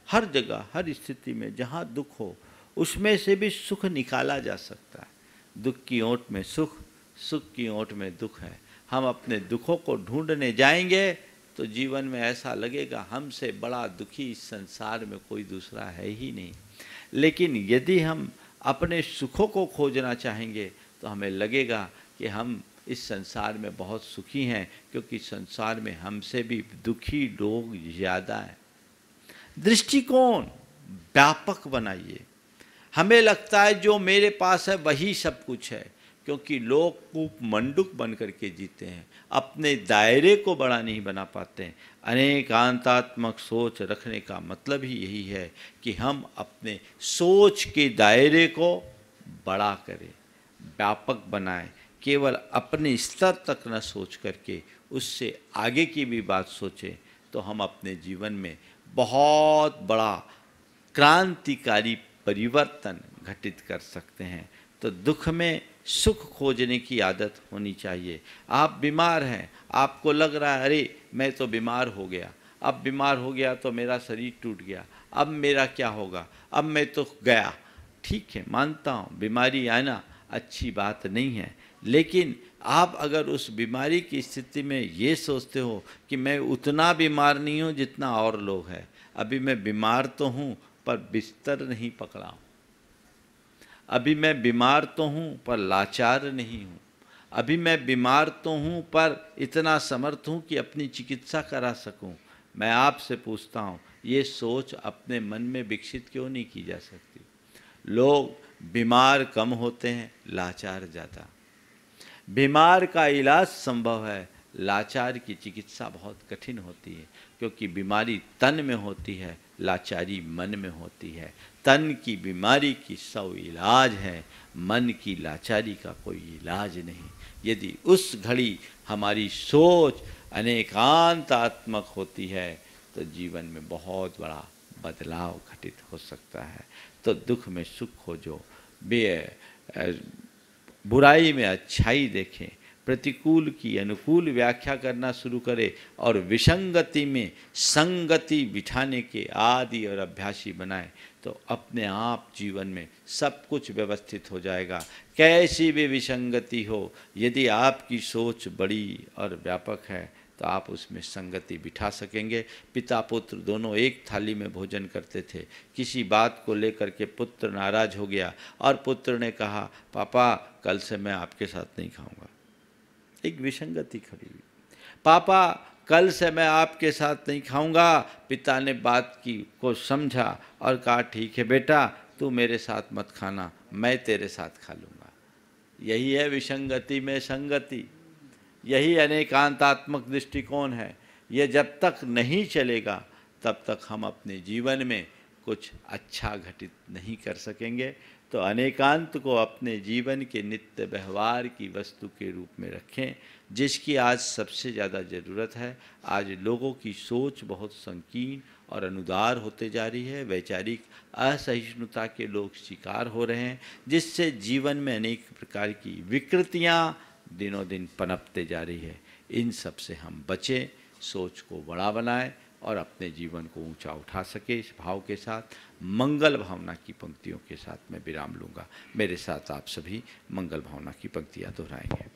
हर जगह, हर स्थिति में जहाँ दुख हो, उसमें से भी सुख निकाला जा सकता है। दुख की ओट में सुख, सुख की ओट में दुख है। हम अपने दुखों को ढूंढने जाएंगे तो जीवन में ऐसा लगेगा हमसे बड़ा दुखी इस संसार में कोई दूसरा है ही नहीं। लेकिन यदि हम अपने सुखों को खोजना चाहेंगे तो हमें लगेगा कि हम इस संसार में बहुत सुखी हैं, क्योंकि संसार में हमसे भी दुखी लोग ज़्यादा हैं। दृष्टिकोण व्यापक बनाइए। हमें लगता है जो मेरे पास है वही सब कुछ है, क्योंकि लोग कूप मंडूक बन करके जीते हैं, अपने दायरे को बड़ा नहीं बना पाते हैं। अनेकांतात्मक सोच रखने का मतलब ही यही है कि हम अपने सोच के दायरे को बड़ा करें, व्यापक बनाएं। केवल अपने स्तर तक न सोच करके उससे आगे की भी बात सोचें, तो हम अपने जीवन में बहुत बड़ा क्रांतिकारी परिवर्तन घटित कर सकते हैं। तो दुख में सुख खोजने की आदत होनी चाहिए। आप बीमार हैं, आपको लग रहा है अरे मैं तो बीमार हो गया, अब बीमार हो गया तो मेरा शरीर टूट गया, अब मेरा क्या होगा, अब मैं तो गया। ठीक है, मानता हूँ बीमारी आना अच्छी बात नहीं है, लेकिन आप अगर उस बीमारी की स्थिति में ये सोचते हो कि मैं उतना बीमार नहीं हूँ जितना और लोग हैं, अभी मैं बीमार तो हूँ पर बिस्तर नहीं पकड़ा हूँ, अभी मैं बीमार तो हूँ पर लाचार नहीं हूँ, अभी मैं बीमार तो हूँ पर इतना समर्थ हूँ कि अपनी चिकित्सा करा सकूँ। मैं आपसे पूछता हूँ, ये सोच अपने मन में विकसित क्यों नहीं की जा सकती? लोग बीमार कम होते हैं, लाचार ज़्यादा। बीमार का इलाज संभव है, लाचार की चिकित्सा बहुत कठिन होती है, क्योंकि बीमारी तन में होती है, लाचारी मन में होती है। तन की बीमारी की 100 इलाज है, मन की लाचारी का कोई इलाज नहीं। यदि उस घड़ी हमारी सोच अनेकांतात्मक होती है तो जीवन में बहुत बड़ा बदलाव घटित हो सकता है। तो दुख में सुख खोजो, बुराई में अच्छाई देखें, प्रतिकूल की अनुकूल व्याख्या करना शुरू करें और विसंगति में संगति बिठाने के आदि और अभ्यासी बनाएं, तो अपने आप जीवन में सब कुछ व्यवस्थित हो जाएगा। कैसी भी विसंगति हो, यदि आपकी सोच बड़ी और व्यापक है तो आप उसमें संगति बिठा सकेंगे। पिता पुत्र दोनों एक थाली में भोजन करते थे। किसी बात को लेकर के पुत्र नाराज हो गया और पुत्र ने कहा, पापा कल से मैं आपके साथ नहीं खाऊंगा। एक विसंगति खड़ी हुई। पापा कल से मैं आपके साथ नहीं खाऊंगा। पिता ने बात को समझा और कहा, ठीक है बेटा, तू मेरे साथ मत खाना, मैं तेरे साथ खा लूँगा। यही है विसंगति में संगति, यही अनेकांतात्मक दृष्टिकोण है। ये जब तक नहीं चलेगा तब तक हम अपने जीवन में कुछ अच्छा घटित नहीं कर सकेंगे। तो अनेकांत को अपने जीवन के नित्य व्यवहार की वस्तु के रूप में रखें, जिसकी आज सबसे ज़्यादा ज़रूरत है। आज लोगों की सोच बहुत संकीर्ण और अनुदार होते जा रही है। वैचारिक असहिष्णुता के लोग शिकार हो रहे हैं, जिससे जीवन में अनेक प्रकार की विकृतियाँ दिनों दिन पनपते जा रही है। इन सब से हम बचें, सोच को बड़ा बनाएं और अपने जीवन को ऊंचा उठा सके। इस भाव के साथ मंगल भावना की पंक्तियों के साथ मैं विराम लूँगा। मेरे साथ आप सभी मंगल भावना की पंक्तियाँ दोहराएंगे।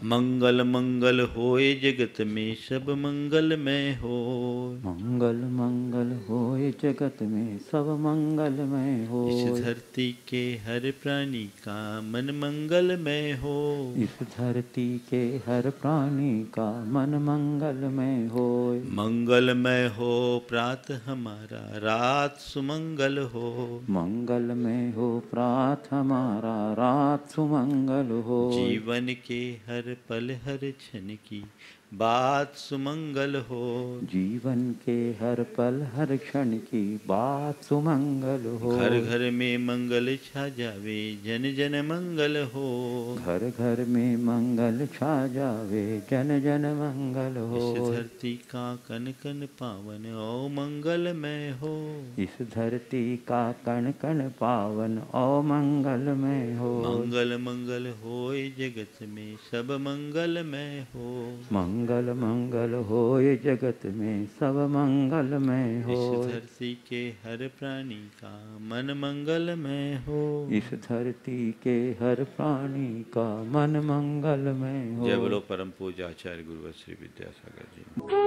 मंगल मंगल होए जगत में सब मंगलमय होए। मंगल मंगल होए जगत में सब मंगलमय हो। इस धरती के हर प्राणी का मन मंगलमय हो। इस धरती के हर प्राणी का मन मंगलमय हो। मंगलमय हो प्रातः हमारा, रात सुमंगल हो। मंगलमय हो प्रातः हमारा, रात सुमंगल हो। जीवन के हर पल हर क्षण की बात सुमंगल हो। जीवन के हर पल हर क्षण की बात सुमंगल हो। घर घर में मंगल छा जावे, जन जन मंगल हो। घर घर में मंगल छा जावे, जन जन मंगल हो। इस धरती का कन कन पावन ओ मंगलमय हो। इस धरती का कण कण पावन ओ मंगलमय हो। मंगल मंगल होए जगत में सब मंगलमय हो। मंगल मंगल होए जगत में सब मंगलमय हो। इस धरती के हर प्राणी का मन मंगलमय हो। इस धरती के हर प्राणी का मन मंगलमय हो। जय बोलो परम पूज्य आचार्य गुरुवर श्री विद्यासागर जी।